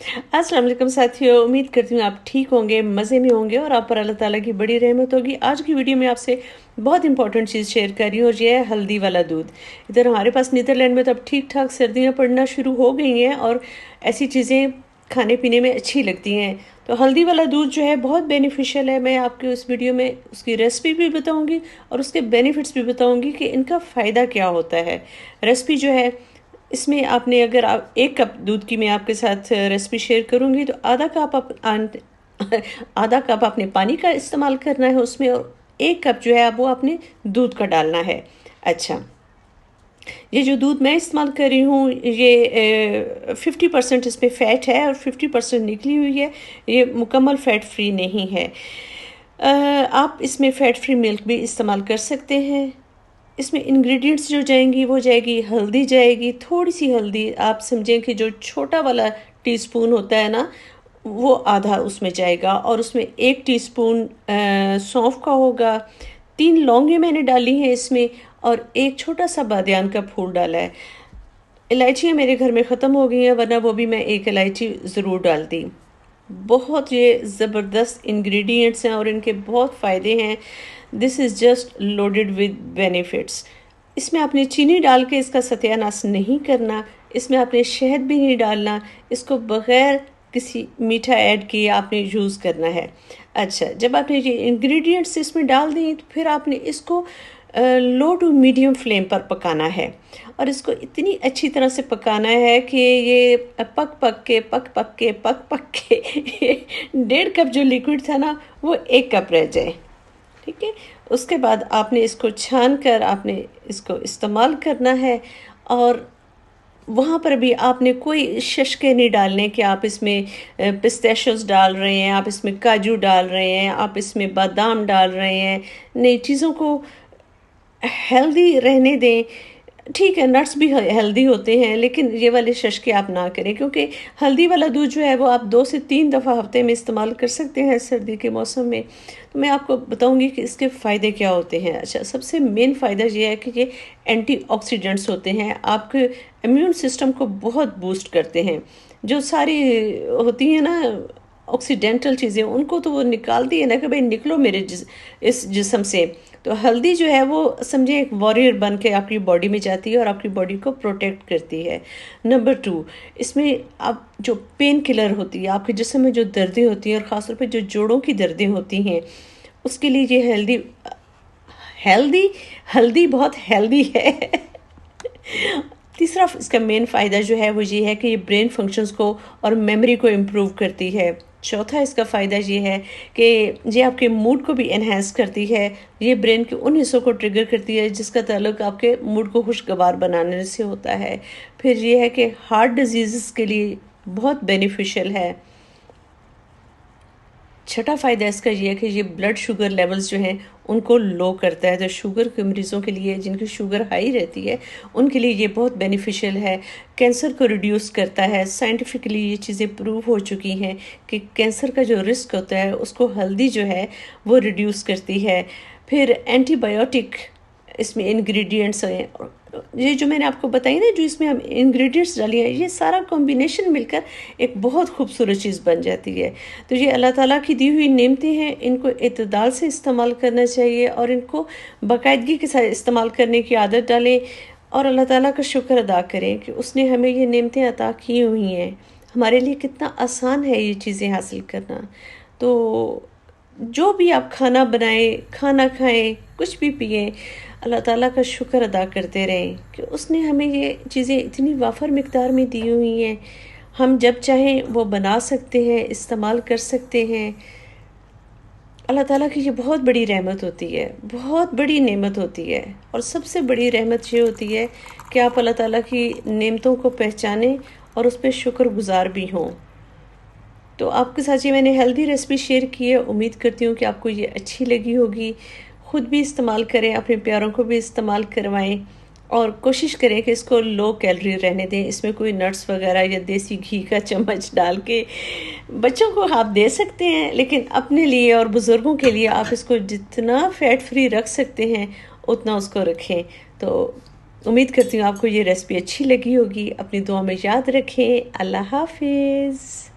अस्सलाम वालेकुम साथियों, उम्मीद करती हूँ आप ठीक होंगे, मज़े में होंगे और आप पर अल्लाह ताला की बड़ी रहमत होगी। आज की वीडियो में आपसे बहुत इंपॉर्टेंट चीज़ शेयर कर रही हूँ और ये है हल्दी वाला दूध। इधर हमारे पास नीदरलैंड में तो अब ठीक-ठाक सर्दियाँ पड़ना शुरू हो गई हैं और ऐसी चीज़ें खाने-पीने में अच्छी लगती हैं। तो हल्दी वाला दूध जो है बहुत बेनिफिशियल है। मैं आपको इस वीडियो में उसकी रेसिपी भी बताऊँगी और उसके बेनिफिट्स भी बताऊँगी कि इनका फ़ायदा क्या होता है। रेसिपी जो है इसमें आपने अगर आप 1 कप दूध की मैं आपके साथ रेसिपी शेयर करूँगी तो आधा कप आपने पानी का इस्तेमाल करना है उसमें और 1 कप जो है वो आपने दूध का डालना है। अच्छा, ये जो दूध मैं इस्तेमाल कर रही हूँ ये 50% इसमें फ़ैट है और 50% निकली हुई है। ये मुकम्मल फ़ैट फ्री नहीं है। आप इसमें फ़ैट फ्री मिल्क भी इस्तेमाल कर सकते हैं। इसमें इंग्रेडिएंट्स जो जाएंगी वो जाएगी हल्दी जाएगी, थोड़ी सी हल्दी, आप समझें कि जो छोटा वाला टीस्पून होता है ना वो आधा उसमें जाएगा और उसमें 1 टीस्पून सौंफ का होगा। 3 लौंगे मैंने डाली हैं इसमें और एक छोटा सा बादियान का फूल डाला है। इलायचियाँ मेरे घर में ख़त्म हो गई हैं वरना वो भी मैं एक इलायची ज़रूर डालती। बहुत ये ज़बरदस्त इंग्रेडिएंट्स हैं और इनके बहुत फ़ायदे हैं। This is just loaded with benefits. इसमें आपने चीनी डाल के इसका सत्यानाश नहीं करना, इसमें आपने शहद भी नहीं डालना, इसको बग़ैर किसी मीठा ऐड किए आपने यूज़ करना है। अच्छा, जब आपने ये इंग्रेडिएंट्स इसमें डाल दी तो फिर आपने इसको लो टू मीडियम फ्लेम पर पकाना है और इसको इतनी अच्छी तरह से पकाना है कि ये पक के ये 1.5 कप जो लिक्विड था ना वो 1 कप रह जाए। ठीक है, उसके बाद आपने इसको छान कर आपने इसको इस्तेमाल करना है और वहाँ पर भी आपने कोई शशके नहीं डालने कि आप इसमें पिस्ताशियोज़ डाल रहे हैं, आप इसमें काजू डाल रहे हैं, आप इसमें बादाम डाल रहे हैं। नई चीज़ों को हेल्दी रहने दें। ठीक है, नट्स भी हेल्दी होते हैं लेकिन ये वाले शशके आप ना करें क्योंकि हल्दी वाला दूध जो है वो आप 2 से 3 दफ़ा हफ्ते में इस्तेमाल कर सकते हैं सर्दी के मौसम में। तो मैं आपको बताऊंगी कि इसके फ़ायदे क्या होते हैं। अच्छा, सबसे मेन फ़ायदा ये है कि ये एंटीऑक्सीडेंट्स होते हैं, आपके इम्यून सिस्टम को बहुत बूस्ट करते हैं। जो सारी होती हैं ना ऑक्सीडेंटल चीज़ें उनको तो वो निकालती है ना कि भाई निकलो मेरे इस जिस्म से। तो हल्दी जो है वो समझे एक वॉरियर बन के आपकी बॉडी में जाती है और आपकी बॉडी को प्रोटेक्ट करती है। नंबर 2, इसमें आप जो पेन किलर होती है, आपके जिस्म में जो दर्दें होती हैं और ख़ासतौर पे जो जोड़ों की दर्दें होती हैं उसके लिए ये हेल्दी हल्दी बहुत हेल्दी है। तीसरा इसका मेन फ़ायदा जो है वो ये है कि ये ब्रेन फंक्शंस को और मेमोरी को इम्प्रूव करती है। चौथा इसका फ़ायदा ये है कि ये आपके मूड को भी एनहांस करती है। ये ब्रेन के उन हिस्सों को ट्रिगर करती है जिसका ताल्लुक आपके मूड को खुशगवार बनाने से होता है। फिर ये है कि हार्ट डिजीज़ के लिए बहुत बेनिफिशियल है। छठा फ़ायदा इसका ये है कि ये ब्लड शुगर लेवल्स जो हैं उनको लो करता है। तो शुगर के मरीज़ों के लिए जिनकी शुगर हाई रहती है उनके लिए ये बहुत बेनिफिशियल है। कैंसर को रिड्यूस करता है। साइंटिफिकली ये चीज़ें प्रूव हो चुकी हैं कि कैंसर का जो रिस्क होता है उसको हल्दी जो है वो रिड्यूस करती है। फिर एंटीबायोटिक इसमें इंग्रेडिएंट्स हैं। ये जो मैंने आपको बताई ना जो इसमें हम इंग्रेडिएंट्स डाली हैं ये सारा कॉम्बिनेशन मिलकर एक बहुत खूबसूरत चीज़ बन जाती है। तो ये अल्लाह ताला की दी हुई नेमतें हैं, इनको इत्तदाल से इस्तेमाल करना चाहिए और इनको बाकायदगी के साथ इस्तेमाल करने की आदत डालें और अल्लाह ताला का शुक्र अदा करें कि उसने हमें ये नेमतें अता की हुई हैं। हमारे लिए कितना आसान है ये चीज़ें हासिल करना। तो जो भी आप खाना बनाएं, खाना खाएं, कुछ भी पिएं, अल्लाह ताला का शुक्र अदा करते रहें कि उसने हमें ये चीज़ें इतनी वाफर मिकदार में दी हुई हैं। हम जब चाहें वो बना सकते हैं, इस्तेमाल कर सकते हैं। अल्लाह ताला की ये बहुत बड़ी रहमत होती है, बहुत बड़ी नेमत होती है और सबसे बड़ी रहमत ये होती है कि आप अल्लाह ताला की नेमतों को पहचानें और उस पर शुक्रगुजार भी हों। तो आपके साथ ये मैंने हेल्दी रेसिपी शेयर की है। उम्मीद करती हूँ कि आपको ये अच्छी लगी होगी। ख़ुद भी इस्तेमाल करें, अपने प्यारों को भी इस्तेमाल करवाएं और कोशिश करें कि इसको लो कैलोरी रहने दें। इसमें कोई नट्स वगैरह या देसी घी का चम्मच डाल के बच्चों को आप दे सकते हैं लेकिन अपने लिए और बुज़ुर्गों के लिए आप इसको जितना फ़ैट फ्री रख सकते हैं उतना उसको रखें। तो उम्मीद करती हूँ आपको ये रेसिपी अच्छी लगी होगी। अपनी दुआ में याद रखें। अल्लाह हाफिज़।